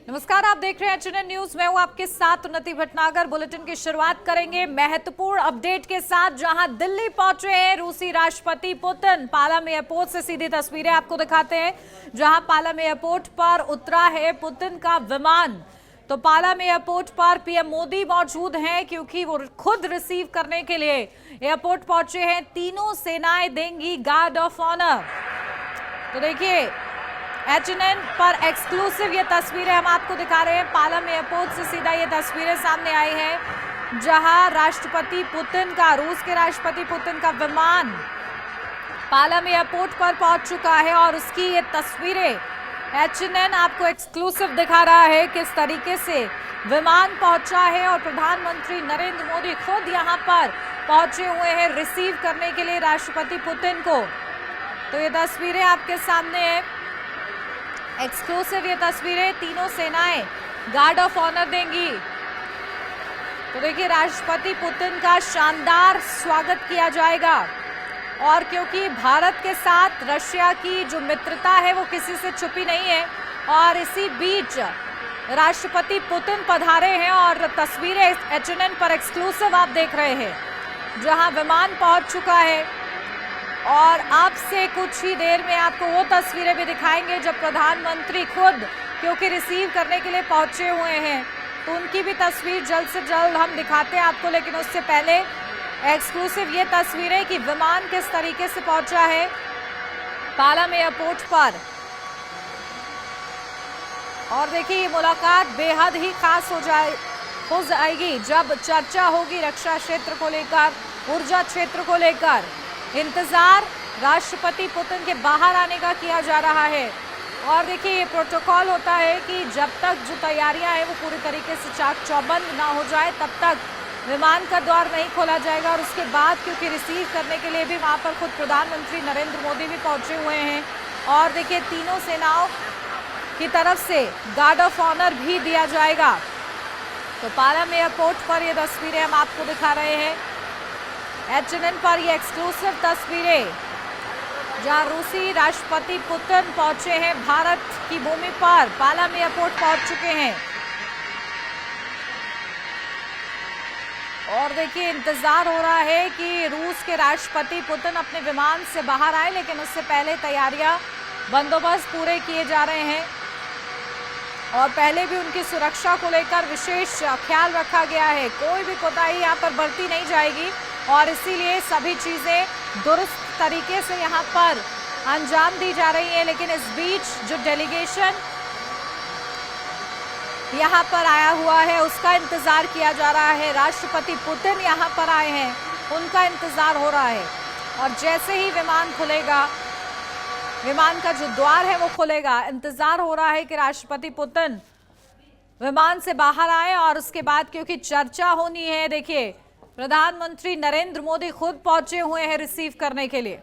नमस्कार, आप देख रहे हैं एचएनएन न्यूज। मैं हूं आपके साथ उन्नति भटनागर। बुलेटिन की शुरुआत करेंगे महत्वपूर्ण अपडेट के साथ, जहां दिल्ली पहुंचे हैं रूसी राष्ट्रपति पुतिन। पालम एयरपोर्ट से सीधी तस्वीरें आपको दिखाते हैं, जहां पालम एयरपोर्ट पर उतरा है पुतिन का विमान। तो पालम एयरपोर्ट पर पीएम मोदी मौजूद हैं, क्योंकि वो खुद रिसीव करने के लिए एयरपोर्ट पहुंचे हैं। तीनों सेनाएं देंगी गार्ड ऑफ ऑनर। तो देखिए, एचएनएन पर एक्सक्लूसिव ये तस्वीरें हम आपको दिखा रहे हैं। पालम एयरपोर्ट से सीधा ये तस्वीरें सामने आई हैं, जहां राष्ट्रपति पुतिन का, रूस के राष्ट्रपति पुतिन का विमान पालम एयरपोर्ट पर पहुंच चुका है। और उसकी ये तस्वीरें एचएनएन आपको एक्सक्लूसिव दिखा रहा है, किस तरीके से विमान पहुंचा है। और प्रधानमंत्री नरेंद्र मोदी खुद यहां पर पहुंचे हुए हैं रिसीव करने के लिए राष्ट्रपति पुतिन को। तो ये तस्वीरें आपके सामने है, एक्सक्लूसिव ये तस्वीरें। तीनों सेनाएं गार्ड ऑफ ऑनर देंगी। तो देखिए, राष्ट्रपति पुतिन का शानदार स्वागत किया जाएगा। और क्योंकि भारत के साथ रशिया की जो मित्रता है वो किसी से छुपी नहीं है, और इसी बीच राष्ट्रपति पुतिन पधारे हैं। और तस्वीरें एचएनएन पर एक्सक्लूसिव आप देख रहे हैं, जहां विमान पहुंच चुका है। और आपसे कुछ ही देर में आपको वो तस्वीरें भी दिखाएंगे जब प्रधानमंत्री खुद, क्योंकि रिसीव करने के लिए पहुंचे हुए हैं, तो उनकी भी तस्वीर जल्द से जल्द हम दिखाते हैं आपको। लेकिन उससे पहले एक्सक्लूसिव ये तस्वीरें कि विमान किस तरीके से पहुंचा है पालम एयरपोर्ट पर। और देखिए, ये मुलाकात बेहद ही खास हो जाएगी जब चर्चा होगी रक्षा क्षेत्र को लेकर, ऊर्जा क्षेत्र को लेकर। इंतजार राष्ट्रपति पुतिन के बाहर आने का किया जा रहा है। और देखिए, ये प्रोटोकॉल होता है कि जब तक जो तैयारियां हैं वो पूरी तरीके से चाक चौबंद ना हो जाए, तब तक विमान का द्वार नहीं खोला जाएगा। और उसके बाद, क्योंकि रिसीव करने के लिए भी वहां पर खुद प्रधानमंत्री नरेंद्र मोदी भी पहुंचे हुए हैं। और देखिए, तीनों सेनाओं की तरफ से गार्ड ऑफ ऑनर भी दिया जाएगा। तो पालम एयरपोर्ट पर ये तस्वीरें हम आपको दिखा रहे हैं एचएनएन पर, ये एक्सक्लूसिव तस्वीरें, जहां रूसी राष्ट्रपति पुतिन पहुंचे हैं भारत की भूमि पर, पालम एयरपोर्ट पहुंच चुके हैं। और देखिए, इंतजार हो रहा है कि रूस के राष्ट्रपति पुतिन अपने विमान से बाहर आए, लेकिन उससे पहले तैयारियां, बंदोबस्त पूरे किए जा रहे हैं। और पहले भी उनकी सुरक्षा को लेकर विशेष ख्याल रखा गया है। कोई भी कोताही यहाँ पर बरती नहीं जाएगी, और इसीलिए सभी चीजें दुरुस्त तरीके से यहाँ पर अंजाम दी जा रही है। लेकिन इस बीच जो डेलीगेशन यहाँ पर आया हुआ है, उसका इंतजार किया जा रहा है। राष्ट्रपति पुतिन यहाँ पर आए हैं, उनका इंतजार हो रहा है। और जैसे ही विमान खुलेगा, विमान का जो द्वार है वो खुलेगा, इंतजार हो रहा है कि राष्ट्रपति पुतिन विमान से बाहर आए। और उसके बाद, क्योंकि चर्चा होनी है, देखिए, प्रधानमंत्री नरेंद्र मोदी खुद पहुंचे हुए हैं रिसीव करने के लिए।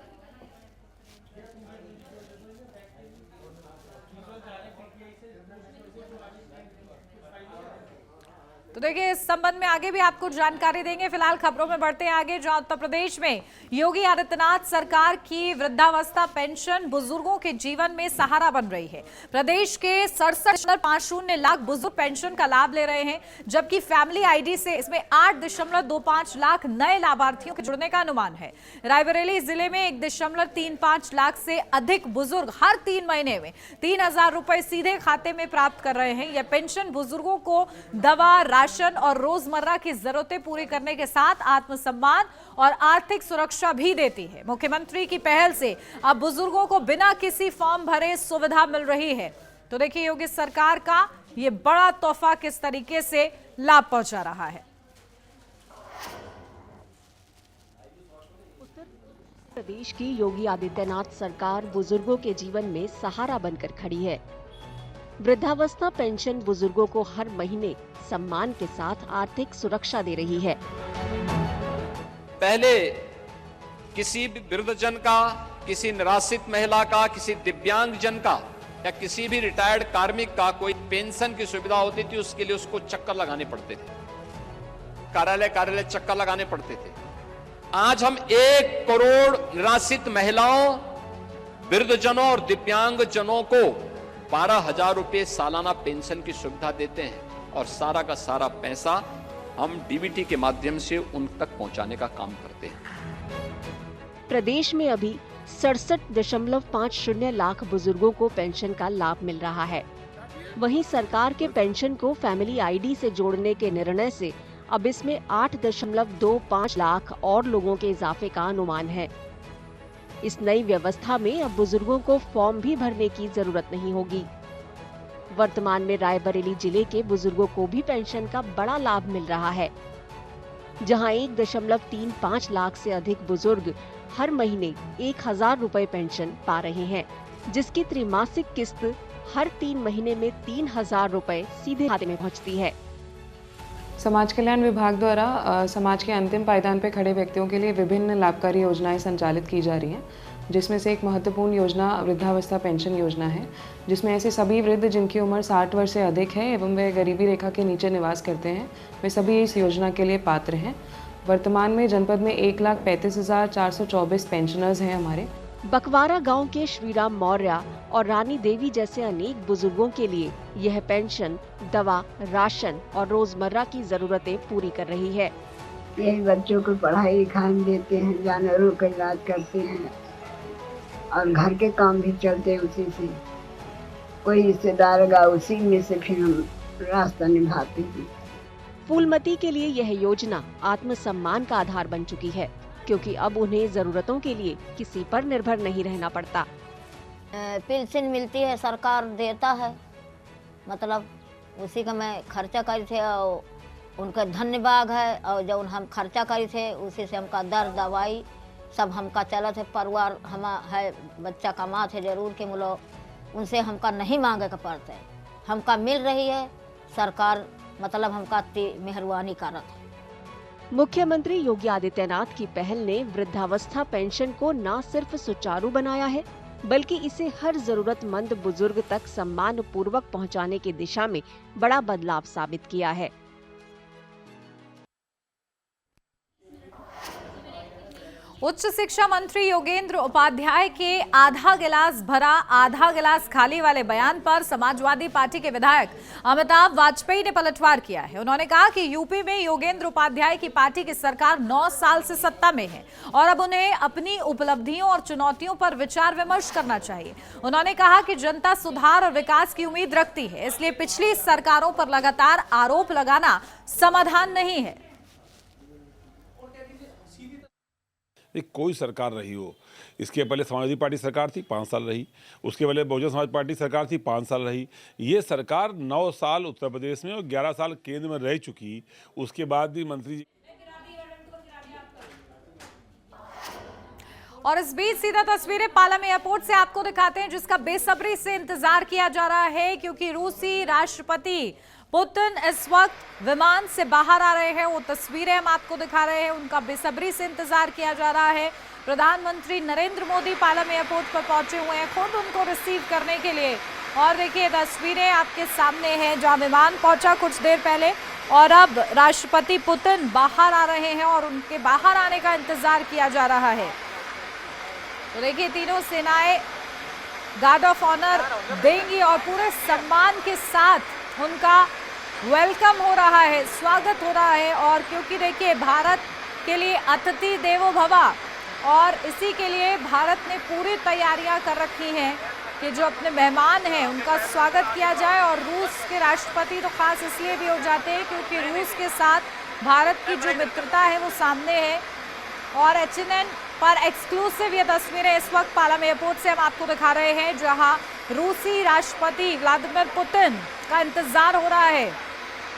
तो देखिए, इस संबंध में आगे भी आपको जानकारी देंगे। फिलहाल खबरों में बढ़ते हैं आगे, जहां उत्तर प्रदेश में योगी आदित्यनाथ सरकार की वृद्धावस्था पेंशन बुजुर्गों के जीवन में सहारा बन रही है। प्रदेश के 67.50 लाख बुजुर्ग पेंशन का लाभ ले रहे हैं, जबकि फैमिली आईडी से इसमें 8.25 लाख नए लाभार्थियों के जुड़ने का अनुमान है। रायबरेली जिले में 1.35 लाख से अधिक बुजुर्ग हर 3 महीने में 3,000 रुपए सीधे खाते में प्राप्त कर रहे हैं। यह पेंशन बुजुर्गों को दवा, राशन और रोजमर्रा की जरूरतें पूरी करने के साथ आत्मसम्मान और आर्थिक सुरक्षा भी देती है। मुख्यमंत्री की पहल से अब बुजुर्गों को बिना किसी फॉर्म भरे सुविधा मिल रही है। तो देखिए, योगी सरकार का ये बड़ा तोहफा किस तरीके से लाभ पहुंचा रहा है। उत्तर प्रदेश की योगी आदित्यनाथ सरकार बुजुर्गों के जीवन में सहारा बनकर खड़ी है। वृद्धावस्था पेंशन बुजुर्गों को हर महीने सम्मान के साथ आर्थिक सुरक्षा दे रही है। पहले किसी भी वृद्धजन का, किसी निराश्रित महिला का, किसी दिव्यांग जन का या किसी भी रिटायर्ड कार्मिक का कोई पेंशन की सुविधा होती थी, उसके लिए उसको चक्कर लगाने पड़ते थे, कार्यालय चक्कर लगाने पड़ते थे। आज हम 1 करोड़ निराश्रित महिलाओं, वृद्धजनों और दिव्यांग जनों को 12,000 रुपए सालाना पेंशन की सुविधा देते हैं और सारा का सारा पैसा हम डीबीटी के माध्यम से उन तक पहुंचाने का काम करते हैं। प्रदेश में अभी 67.50 लाख बुजुर्गों को पेंशन का लाभ मिल रहा है। वहीं सरकार के पेंशन को फैमिली आईडी से जोड़ने के निर्णय से अब इसमें 8.25 लाख और लोगों के इजाफे का अनुमान है। इस नई व्यवस्था में अब बुजुर्गों को फॉर्म भी भरने की जरूरत नहीं होगी। वर्तमान में रायबरेली जिले के बुजुर्गों को भी पेंशन का बड़ा लाभ मिल रहा है, जहां 1.35 लाख से अधिक बुजुर्ग हर महीने 1,000 रुपए पेंशन पा रहे हैं, जिसकी त्रैमासिक किस्त हर 3 महीने में 3,000 रुपए सीधे खाते में पहुंचती है। समाज कल्याण विभाग द्वारा समाज के अंतिम पायदान पर खड़े व्यक्तियों के लिए विभिन्न लाभकारी योजनाएं संचालित की जा रही हैं, जिसमें से एक महत्वपूर्ण योजना वृद्धावस्था पेंशन योजना है, जिसमें ऐसे सभी वृद्ध जिनकी उम्र 60 वर्ष से अधिक है एवं वे गरीबी रेखा के नीचे निवास करते हैं, वे सभी इस योजना के लिए पात्र हैं। वर्तमान में जनपद में 1,35,424 पेंशनर्स हैं हमारे। बकवारा गांव के श्रीराम मौर्य और रानी देवी जैसे अनेक बुजुर्गों के लिए यह पेंशन दवा, राशन और रोजमर्रा की जरूरतें पूरी कर रही है। यही बच्चों को पढ़ाई लिखाई देते हैं, जानवरों का इलाज करते हैं और घर के काम भी चलते हैं उसी से। कोई रिश्तेदार गा उसी में से फिर हम रास्ता निभाते हैं। फूलमती के लिए यह योजना आत्मसम्मान का आधार बन चुकी है, क्योंकि अब उन्हें जरूरतों के लिए किसी पर निर्भर नहीं रहना पड़ता। पेंशन मिलती है, सरकार देता है, मतलब उसी का मैं खर्चा करी थे और उनका धन्यवाद है। और जब हम खर्चा करी थे उसी से हमका दर्द दवाई सब हमका चला थे। परिवार हम है, बच्चा कमा थे जरूर के मुलो उनसे हमका नहीं मांगे का पड़ता है, हमका मिल रही है। सरकार मतलब हमका मेहरबानी करत है। मुख्यमंत्री योगी आदित्यनाथ की पहल ने वृद्धावस्था पेंशन को न सिर्फ सुचारू बनाया है, बल्कि इसे हर जरूरतमंद बुजुर्ग तक सम्मान पूर्वक पहुंचाने की दिशा में बड़ा बदलाव साबित किया है। उच्च शिक्षा मंत्री योगेंद्र उपाध्याय के आधा गिलास भरा आधा गिलास खाली वाले बयान पर समाजवादी पार्टी के विधायक अमिताभ वाजपेयी ने पलटवार किया है। उन्होंने कहा कि यूपी में योगेंद्र उपाध्याय की पार्टी की सरकार 9 साल से सत्ता में है और अब उन्हें अपनी उपलब्धियों और चुनौतियों पर विचार विमर्श करना चाहिए। उन्होंने कहा कि जनता सुधार और विकास की उम्मीद रखती है, इसलिए पिछली सरकारों पर लगातार आरोप लगाना समाधान नहीं है। कोई सरकार रही हो, इसके पहले समाजवादी पार्टी सरकार थी 5 साल रही, उसके पहले बहुजन समाज पार्टी सरकार थी 5 साल रही। ये सरकार 9 साल उत्तर प्रदेश में और 11 साल केंद्र में रह चुकी, उसके बाद भी मंत्री जी। और इस बीच सीधा तस्वीरें पालम एयरपोर्ट से आपको दिखाते हैं, जिसका बेसब्री से इंतजार किया जा रहा है, क्योंकि रूसी राष्ट्रपति पुतिन इस वक्त विमान से बाहर आ रहे हैं। वो तस्वीरें हम आपको दिखा रहे हैं, उनका बेसब्री से इंतजार किया जा रहा है। प्रधानमंत्री नरेंद्र मोदी पालम एयरपोर्ट पर पहुंचे हुए हैं खुद उनको रिसीव करने के लिए। और देखिए तस्वीरें आपके सामने हैं, जहां विमान पहुंचा कुछ देर पहले और अब राष्ट्रपति पुतिन बाहर आ रहे हैं और उनके बाहर आने का इंतजार किया जा रहा है। तो देखिए तीनों सेनाएं गार्ड ऑफ ऑनर देंगी और पूरे सम्मान के साथ उनका वेलकम हो रहा है, स्वागत हो रहा है। और क्योंकि देखिए भारत के लिए अतिथि देवो भव और इसी के लिए भारत ने पूरी तैयारियां कर रखी हैं कि जो अपने मेहमान हैं उनका स्वागत किया जाए। और रूस के राष्ट्रपति तो खास इसलिए भी हो जाते हैं क्योंकि रूस के साथ भारत की जो मित्रता है वो सामने है। और HNN पर एक्सक्लूसिव ये तस्वीरें इस वक्त पालम एयरपोर्ट से हम आपको दिखा रहे हैं, जहां रूसी राष्ट्रपति व्लादिमीर पुतिन का इंतजार हो रहा है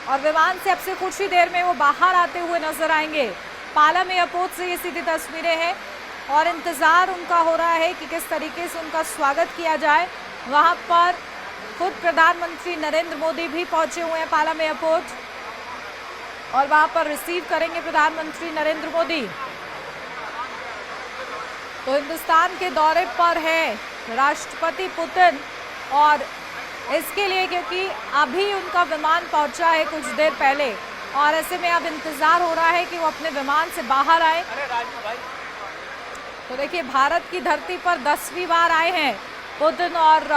और विमान से अब से कुछ ही देर में वो बाहर आते हुए नजर आएंगे। पालम एयरपोर्ट से ये सीधी तस्वीरें हैं और इंतजार उनका हो रहा है कि किस तरीके से उनका स्वागत किया जाए। वहां पर खुद प्रधानमंत्री नरेंद्र मोदी भी पहुंचे हुए हैं पालम एयरपोर्ट और वहां पर रिसीव करेंगे प्रधानमंत्री नरेंद्र मोदी। तो हिंदुस्तान के दौरे पर है राष्ट्रपति पुतिन और इसके लिए क्योंकि अभी उनका विमान पहुंचा है कुछ देर पहले और ऐसे में अब इंतजार हो रहा है कि वो अपने विमान से बाहर आए। तो देखिए भारत की धरती पर 10वीं बार आए हैं पुतिन और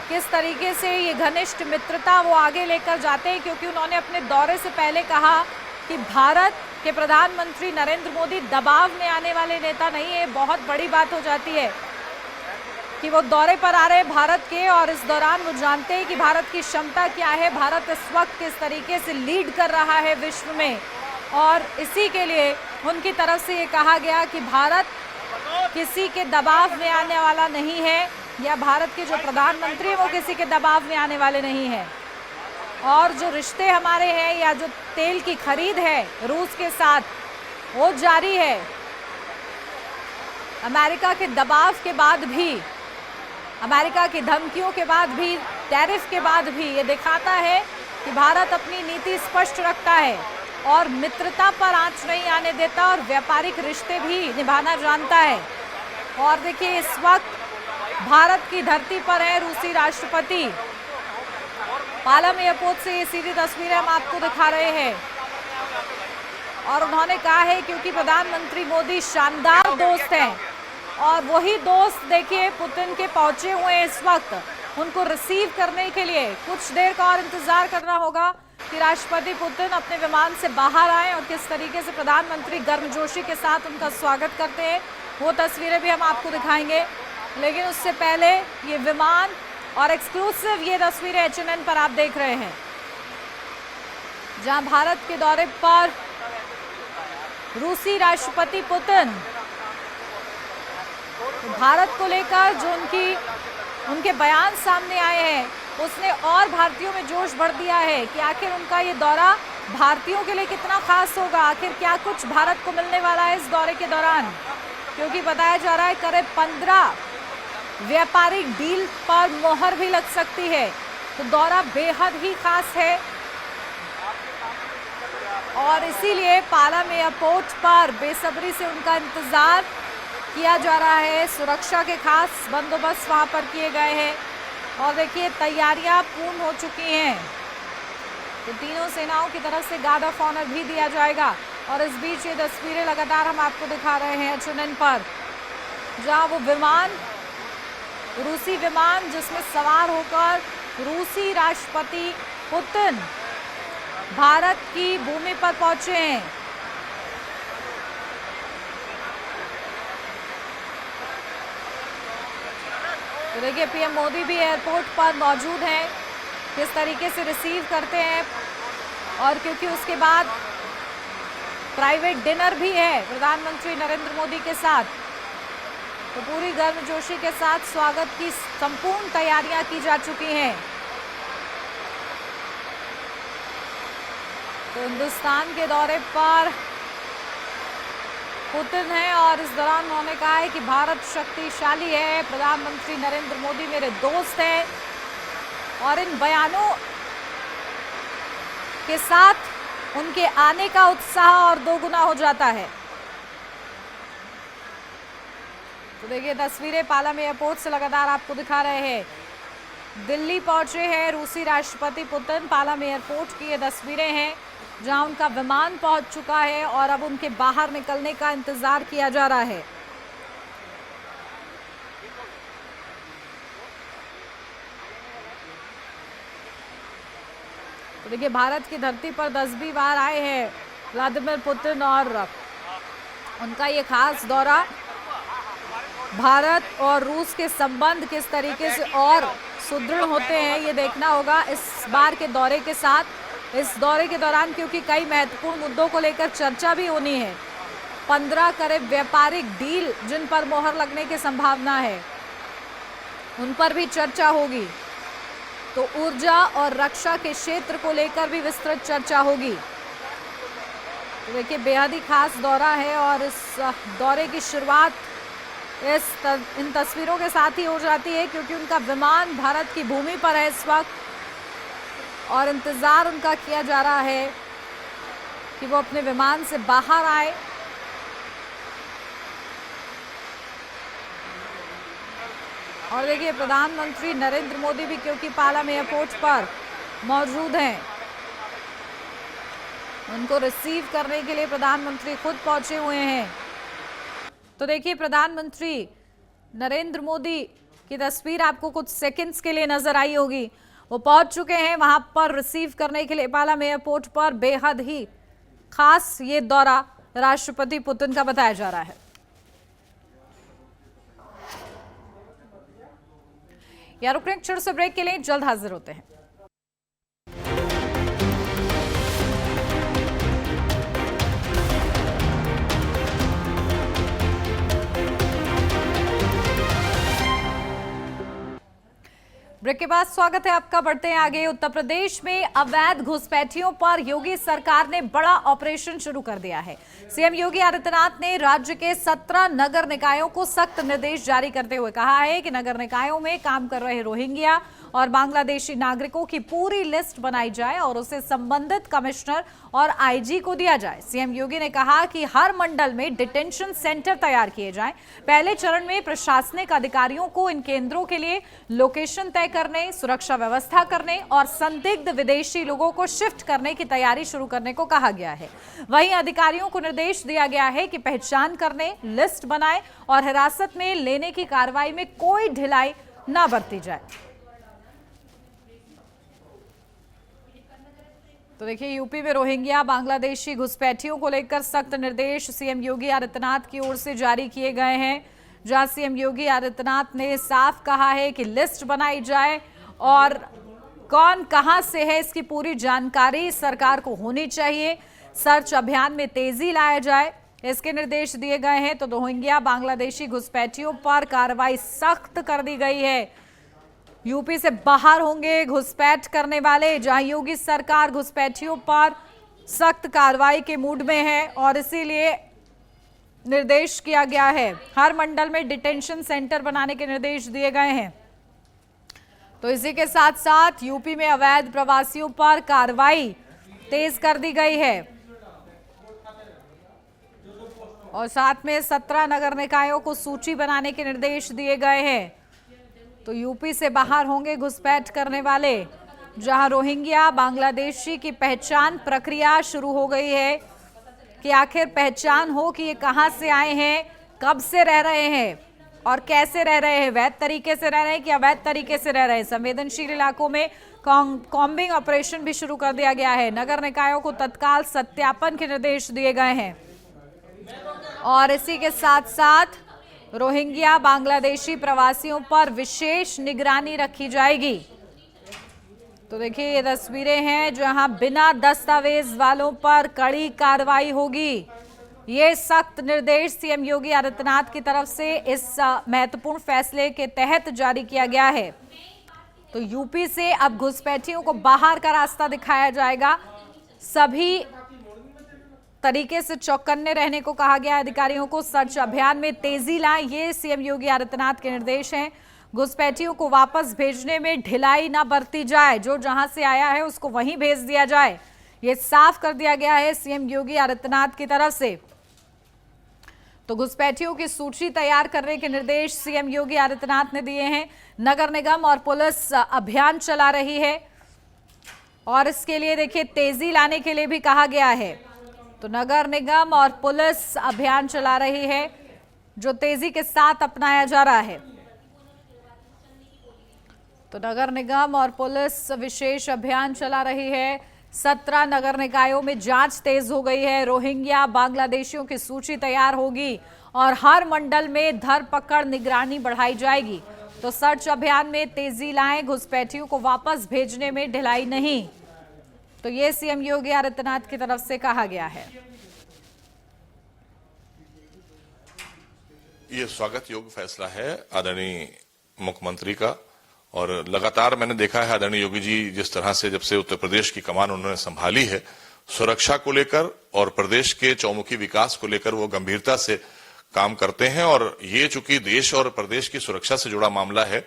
किस तरीके से ये घनिष्ठ मित्रता वो आगे लेकर जाते हैं, क्योंकि उन्होंने अपने दौरे से पहले कहा कि भारत के प्रधानमंत्री नरेंद्र मोदी दबाव में आने वाले नेता नहीं है। बहुत बड़ी बात हो जाती है कि वो दौरे पर आ रहे हैं भारत के, और इस दौरान वो जानते हैं कि भारत की क्षमता क्या है, भारत इस वक्त किस तरीके से लीड कर रहा है विश्व में, और इसी के लिए उनकी तरफ से ये कहा गया कि भारत किसी के दबाव में आने वाला नहीं है, या भारत के जो प्रधानमंत्री हैं वो किसी के दबाव में आने वाले नहीं हैं। और जो रिश्ते हमारे हैं, या जो तेल की खरीद है रूस के साथ, वो जारी है। अमेरिका के दबाव के बाद भी, अमेरिका की धमकियों के बाद भी, टैरिफ के बाद भी ये दिखाता है कि भारत अपनी नीति स्पष्ट रखता है और मित्रता पर आंच नहीं आने देता, और व्यापारिक रिश्ते भी निभाना जानता है। और देखिए, इस वक्त भारत की धरती पर है रूसी राष्ट्रपति। पालम एयरपोर्ट से ये सीधी तस्वीरें हम आपको दिखा रहे हैं, और उन्होंने कहा है क्योंकि प्रधानमंत्री मोदी शानदार दोस्त हैं, और वही दोस्त देखिए पुतिन के पहुंचे हुए हैं इस वक्त उनको रिसीव करने के लिए। कुछ देर का और इंतजार करना होगा कि राष्ट्रपति पुतिन अपने विमान से बाहर आए, और किस तरीके से प्रधानमंत्री गर्मजोशी के साथ उनका स्वागत करते हैं वो तस्वीरें भी हम आपको दिखाएंगे। लेकिन उससे पहले ये विमान और एक्सक्लूसिव ये तस्वीरें HNN पर आप देख रहे हैं, जहां भारत के दौरे पर रूसी राष्ट्रपति पुतिन, भारत को लेकर जो उनके बयान सामने आए हैं, उसने और भारतीयों में जोश भर दिया है कि आखिर उनका ये दौरा भारतीयों के लिए कितना खास होगा, आखिर क्या कुछ भारत को मिलने वाला है इस दौरे के दौरान। क्योंकि बताया जा रहा है करीब 15 व्यापारिक डील पर मोहर भी लग सकती है, तो दौरा बेहद ही खास है। और इसीलिए पालम एयरपोर्ट पर बेसब्री से उनका इंतजार किया जा रहा है। सुरक्षा के खास बंदोबस्त वहां पर किए गए हैं, और देखिए तैयारियां पूर्ण हो चुकी हैं। तो तीनों सेनाओं की तरफ से गार्ड ऑफ ऑनर भी दिया जाएगा। और इस बीच ये तस्वीरें लगातार हम आपको दिखा रहे हैं HNN पर, जहां वो विमान, रूसी विमान जिसमें सवार होकर रूसी राष्ट्रपति पुतिन भारत की भूमि पर पहुंचे हैं। तो देखिए PM मोदी भी एयरपोर्ट पर मौजूद हैं, किस तरीके से रिसीव करते हैं, और क्योंकि उसके बाद प्राइवेट डिनर भी है प्रधानमंत्री नरेंद्र मोदी के साथ, तो पूरी गर्मजोशी के साथ स्वागत की संपूर्ण तैयारियां की जा चुकी हैं। तो हिंदुस्तान के दौरे पर पुतिन है, और इस दौरान उन्होंने कहा है कि भारत शक्तिशाली है, प्रधानमंत्री नरेंद्र मोदी मेरे दोस्त हैं, और इन बयानों के साथ उनके आने का उत्साह और दोगुना हो जाता है। तो देखिए तस्वीरें पालम एयरपोर्ट से लगातार आपको दिखा रहे हैं। दिल्ली पहुंचे हैं रूसी राष्ट्रपति पुतिन। पालम एयरपोर्ट की ये तस्वीरें हैं, जहां उनका विमान पहुंच चुका है, और अब उनके बाहर निकलने का इंतजार किया जा रहा है। तो देखिए भारत की धरती पर 10वीं बार आए हैं व्लादिमीर पुतिन, और उनका ये खास दौरा भारत और रूस के संबंध किस तरीके से और सुदृढ़ होते हैं ये देखना होगा इस बार के दौरे के साथ। इस दौरे के दौरान क्योंकि कई महत्वपूर्ण मुद्दों को लेकर चर्चा भी होनी है। 15 करीब व्यापारिक डील जिन पर मोहर लगने की संभावना है, उन पर भी चर्चा होगी। तो ऊर्जा और रक्षा के क्षेत्र को लेकर भी विस्तृत चर्चा होगी। तो देखिए बेहद ही खास दौरा है, और इस दौरे की शुरुआत इन तस्वीरों के साथ ही हो जाती है, क्योंकि उनका विमान भारत की भूमि पर है इस वक्त, और इंतजार उनका किया जा रहा है कि वो अपने विमान से बाहर आए। और देखिए प्रधानमंत्री नरेंद्र मोदी भी क्योंकि पालम एयरपोर्ट पर मौजूद हैं, उनको रिसीव करने के लिए प्रधानमंत्री खुद पहुंचे हुए हैं। तो देखिए प्रधानमंत्री नरेंद्र मोदी की तस्वीर आपको कुछ सेकंड्स के लिए नजर आई होगी। वो पहुंच चुके हैं वहां पर रिसीव करने के लिए पालाम एयरपोर्ट पर। बेहद ही खास ये दौरा राष्ट्रपति पुतिन का बताया जा रहा है। या रुक एक छोटे से ब्रेक के लिए, जल्द हाजिर होते हैं। ब्रेक के बाद स्वागत है आपका। बढ़ते हैं आगे। उत्तर प्रदेश में अवैध घुसपैठियों पर योगी सरकार ने बड़ा ऑपरेशन शुरू कर दिया है। सीएम योगी आदित्यनाथ ने राज्य के 17 नगर निकायों को सख्त निर्देश जारी करते हुए कहा है कि नगर निकायों में काम कर रहे रोहिंग्या और बांग्लादेशी नागरिकों की पूरी लिस्ट बनाई जाए और उसे संबंधित कमिश्नर और आईजी को दिया जाए। सीएम योगी ने कहा कि हर मंडल में डिटेंशन सेंटर तैयार किए जाएं। पहले चरण में प्रशासनिक अधिकारियों को इन केंद्रों के लिए लोकेशन तय करने, सुरक्षा व्यवस्था करने और संदिग्ध विदेशी लोगों को शिफ्ट करने की तैयारी शुरू करने को कहा गया है। वहीं अधिकारियों को निर्देश दिया गया है कि पहचान करने, लिस्ट बनाए और हिरासत में लेने की कार्रवाई में कोई ढिलाई न बरती जाए। तो देखिए, यूपी में रोहिंग्या बांग्लादेशी घुसपैठियों को लेकर सख्त निर्देश सीएम योगी आदित्यनाथ की ओर से जारी किए गए हैं, जहां सीएम योगी आदित्यनाथ ने साफ कहा है कि लिस्ट बनाई जाए और कौन कहां से है इसकी पूरी जानकारी सरकार को होनी चाहिए। सर्च अभियान में तेजी लाया जाए, इसके निर्देश दिए गए हैं। तो रोहिंग्या बांग्लादेशी घुसपैठियों पर कार्रवाई सख्त कर दी गई है। यूपी से बाहर होंगे घुसपैठ करने वाले, जहां योगी सरकार घुसपैठियों पर सख्त कार्रवाई के मूड में है और इसीलिए निर्देश किया गया है। हर मंडल में डिटेंशन सेंटर बनाने के निर्देश दिए गए हैं। तो इसी के साथ साथ यूपी में अवैध प्रवासियों पर कार्रवाई तेज कर दी गई है और साथ में 17 नगर निकायों को सूची बनाने के निर्देश दिए गए हैं। तो यूपी से बाहर होंगे घुसपैठ करने वाले, जहां रोहिंग्या बांग्लादेशी की पहचान प्रक्रिया शुरू हो गई है कि आखिर पहचान हो कि ये कहां से आए हैं, कब से रह रहे हैं और कैसे रह रहे हैं, वैध तरीके से रह रहे हैं कि अवैध तरीके से रह रहे हैं। संवेदनशील इलाकों में कॉम्बिंग ऑपरेशन भी शुरू कर दिया गया है। नगर निकायों को तत्काल सत्यापन के निर्देश दिए गए हैं और इसी के साथ साथ रोहिंग्या बांग्लादेशी प्रवासियों पर विशेष निगरानी रखी जाएगी। तो देखिए, ये तस्वीरें हैं जहां बिना दस्तावेज वालों पर कड़ी कार्रवाई होगी। ये सख्त निर्देश सीएम योगी आदित्यनाथ की तरफ से इस महत्वपूर्ण फैसले के तहत जारी किया गया है। तो यूपी से अब घुसपैठियों को बाहर का रास्ता दिखाया जाएगा। सभी तरीके से चौकन्ने रहने को कहा गया। अधिकारियों को सर्च अभियान में तेजी लाएं, ये सीएम योगी आदित्यनाथ के निर्देश हैं। घुसपैठियों को वापस भेजने में ढिलाई ना बरती जाए, जो जहां से आया है उसको वहीं भेज दिया जाए, ये साफ कर दिया गया है सीएम योगी आदित्यनाथ की तरफ से। तो घुसपैठियों की सूची तैयार करने के निर्देश सीएम योगी आदित्यनाथ ने दिए हैं। नगर निगम और पुलिस अभियान चला रही है और इसके लिए देखिए तेजी लाने के लिए भी कहा गया है। तो नगर निगम और पुलिस अभियान चला रही है, जो तेजी के साथ अपनाया जा रहा है। तो नगर निगम और पुलिस विशेष अभियान चला रही है। 17 नगर निकायों में जांच तेज हो गई है। रोहिंग्या बांग्लादेशियों की सूची तैयार होगी और हर मंडल में धरपकड़ निगरानी बढ़ाई जाएगी। तो सर्च अभियान में तेजी लाएं, घुसपैठियों को वापस भेजने में ढिलाई नहीं। तो ये सीएम योगी आदित्यनाथ की तरफ से कहा गया है। ये स्वागत योग्य फैसला है आदरणीय मुख्यमंत्री का और लगातार मैंने देखा है आदरणीय योगी जी जिस तरह से जब से उत्तर प्रदेश की कमान उन्होंने संभाली है, सुरक्षा को लेकर और प्रदेश के चौमुखी विकास को लेकर वो गंभीरता से काम करते हैं। और ये चूंकि देश और प्रदेश की सुरक्षा से जुड़ा मामला है,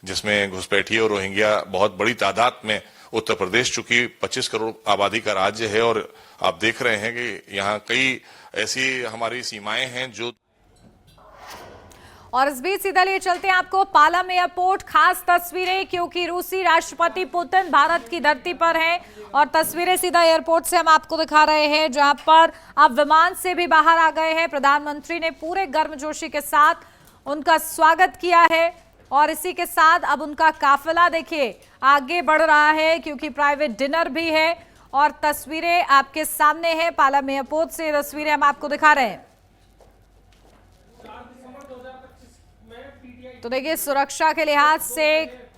जिसमें घुसपैठी और रोहिंग्या बहुत बड़ी तादाद में, उत्तर प्रदेश चूंकि 25 करोड़ आबादी का राज्य है और आप देख रहे हैं कि यहाँ कई ऐसी हमारी सीमाएं हैं जो। और इस बीच सीधा लिए चलते हैं आपको पालम एयरपोर्ट, खास तस्वीरें क्योंकि रूसी राष्ट्रपति पुतिन भारत की धरती पर हैं और तस्वीरें सीधा एयरपोर्ट से हम आपको दिखा रहे हैं, जहां पर अब विमान से भी बाहर आ गए हैं। प्रधानमंत्री ने पूरे गर्मजोशी के साथ उनका स्वागत किया है और इसी के साथ अब उनका काफिला देखिए आगे बढ़ रहा है, क्योंकि प्राइवेट डिनर भी है और तस्वीरें आपके सामने हैं। पालम एयरपोर्ट से तस्वीरें हम आपको दिखा रहे हैं। तो देखिए सुरक्षा के लिहाज से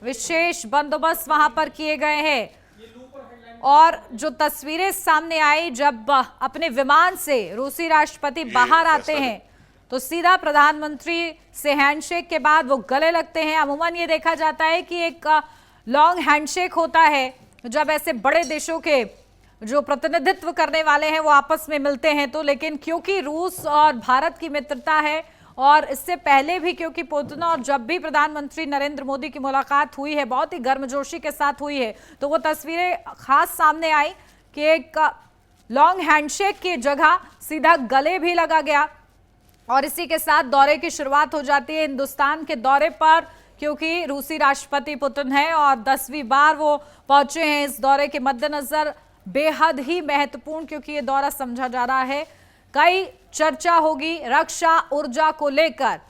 विशेष बंदोबस्त वहां पर किए गए हैं और जो तस्वीरें सामने आई, जब अपने विमान से रूसी राष्ट्रपति बाहर आते हैं तो सीधा प्रधानमंत्री से हैंडशेक के बाद वो गले लगते हैं। अमूमन ये देखा जाता है कि एक लॉन्ग हैंडशेक होता है जब ऐसे बड़े देशों के जो प्रतिनिधित्व करने वाले हैं वो आपस में मिलते हैं, तो लेकिन क्योंकि रूस और भारत की मित्रता है और इससे पहले भी क्योंकि पुतिन और जब भी प्रधानमंत्री नरेंद्र मोदी की मुलाकात हुई है बहुत ही गर्मजोशी के साथ हुई है, तो वो तस्वीरें खास सामने आई कि एक लॉन्ग हैंडशेक की जगह सीधा गले भी लगा गया और इसी के साथ दौरे की शुरुआत हो जाती है हिंदुस्तान के दौरे पर, क्योंकि रूसी राष्ट्रपति पुतिन है और 10वीं बार वो पहुंचे हैं। इस दौरे के मद्देनजर बेहद ही महत्वपूर्ण, क्योंकि ये दौरा समझा जा रहा है कई चर्चा होगी रक्षा ऊर्जा को लेकर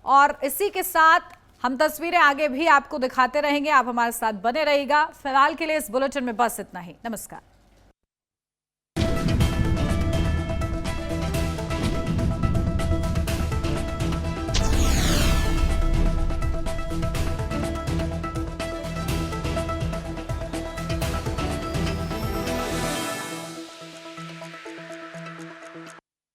और इसी के साथ हम तस्वीरें आगे भी आपको दिखाते रहेंगे। आप हमारे साथ बने रहिएगा। फिलहाल के लिए इस बुलेटिन में बस इतना ही। नमस्कार।